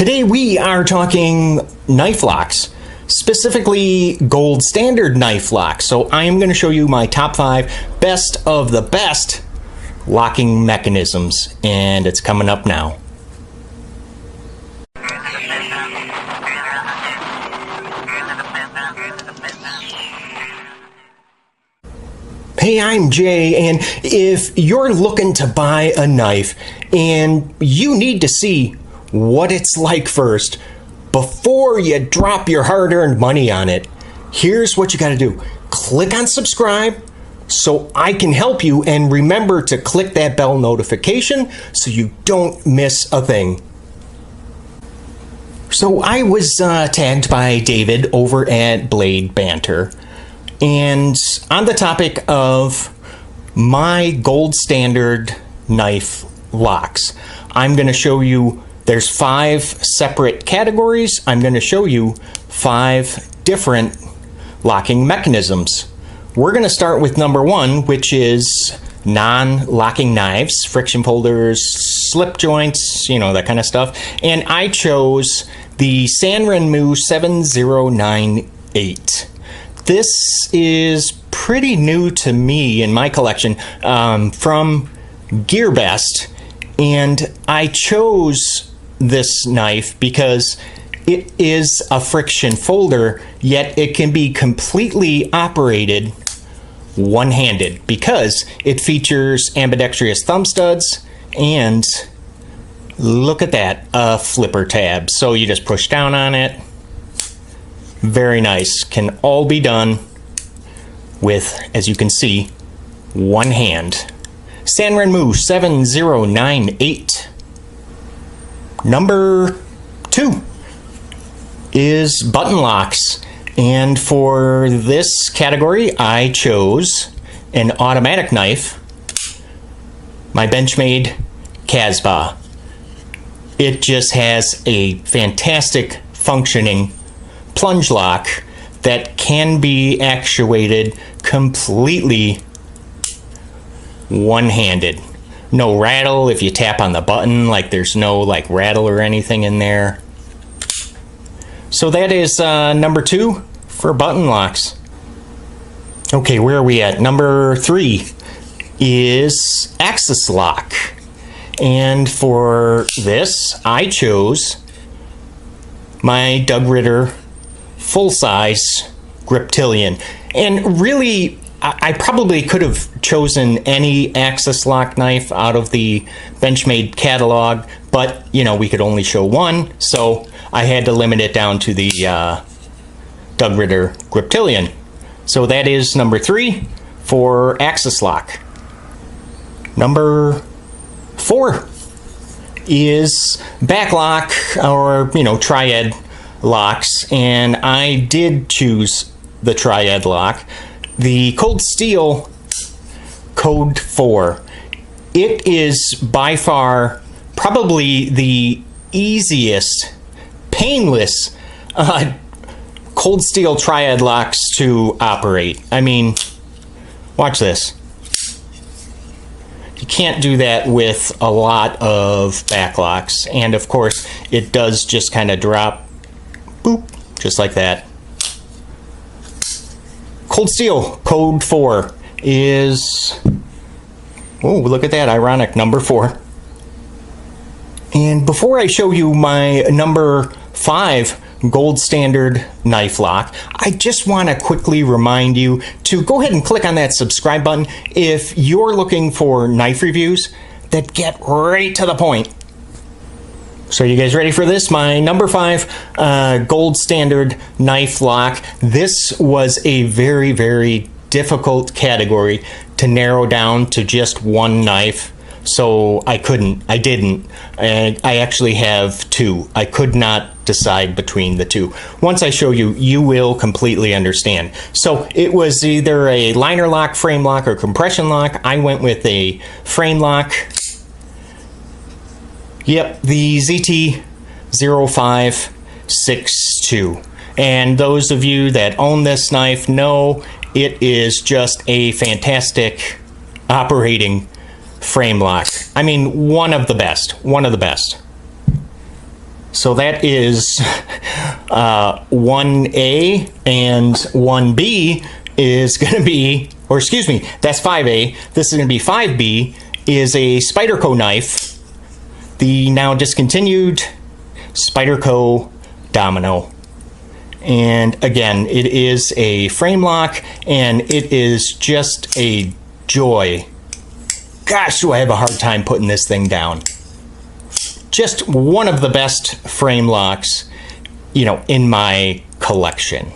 Today we are talking knife locks, specifically gold standard knife locks. So I am going to show you my top 5 best of the best locking mechanisms, and it's coming up now. Hey, I'm Jay, and if you're looking to buy a knife and you need to see what it's like first before you drop your hard-earned money on it, here's what you got to do. Click on subscribe so I can help you, and remember to click that bell notification so you don't miss a thing. So I was tagged by David over at Blade Banter, and on the topic of my gold standard knife locks, I'm going to show you there's 5 separate categories. I'm going to show you 5 different locking mechanisms. We're going to start with number 1, which is non-locking knives, friction folders, slip joints, you know, that kind of stuff. And I chose the Sanrenmu 7098. This is pretty new to me in my collection from GearBest, and I chose this knife because it is a friction folder, yet it can be completely operated one-handed because it features ambidextrous thumb studs and look at that, a flipper tab. So you just push down on it. Very nice. Can all be done with, as you can see, one hand. Sanrenmu 7098. Number 2 is button locks. And for this category, I chose an automatic knife, my Benchmade Casbah. It just has a fantastic functioning plunge lock that can be actuated completely one-handed. No rattle if you tap on the button, like there's no like rattle or anything in there. So that is number 2 for button locks. Okay, where are we at? Number 3 is axis lock. And for this, I chose my Ritter full-size Griptilian. And really, I probably could have chosen any axis lock knife out of the Benchmade catalog, but you know, we could only show one, so I had to limit it down to the Ritter Griptilian. So that is number 3 for axis lock. Number 4 is back lock, or you know, triad locks, and I did choose the triad lock, the Cold Steel Code 4. It is by far probably the easiest, painless cold steel triad locks to operate. I mean, watch this. You can't do that with a lot of back locks, and of course it does just kind of drop, boop, just like that. Cold Steel Code 4 is, oh, look at that, ironic, number 4. And before I show you my number 5 gold standard knife lock, I just want to quickly remind you to go ahead and click on that subscribe button if you're looking for knife reviews that get right to the point. So you guys ready for this? My number 5 gold standard knife lock. This was a very, very difficult category to narrow down to just one knife. So I didn't. And I actually have 2. I could not decide between the 2. Once I show you, you will completely understand. So it was either a liner lock, frame lock, or compression lock. I went with a frame lock. Yep, the ZT0562. And those of you that own this knife know it is just a fantastic operating frame lock. I mean, one of the best. So that is 1A, and 1B is going to be, or excuse me, that's 5A. This is going to be 5B, is a Spyderco knife, the now discontinued Spyderco Domino. And again, it is a frame lock, and it is just a joy. Gosh, do I have a hard time putting this thing down. Just one of the best frame locks, you know, in my collection.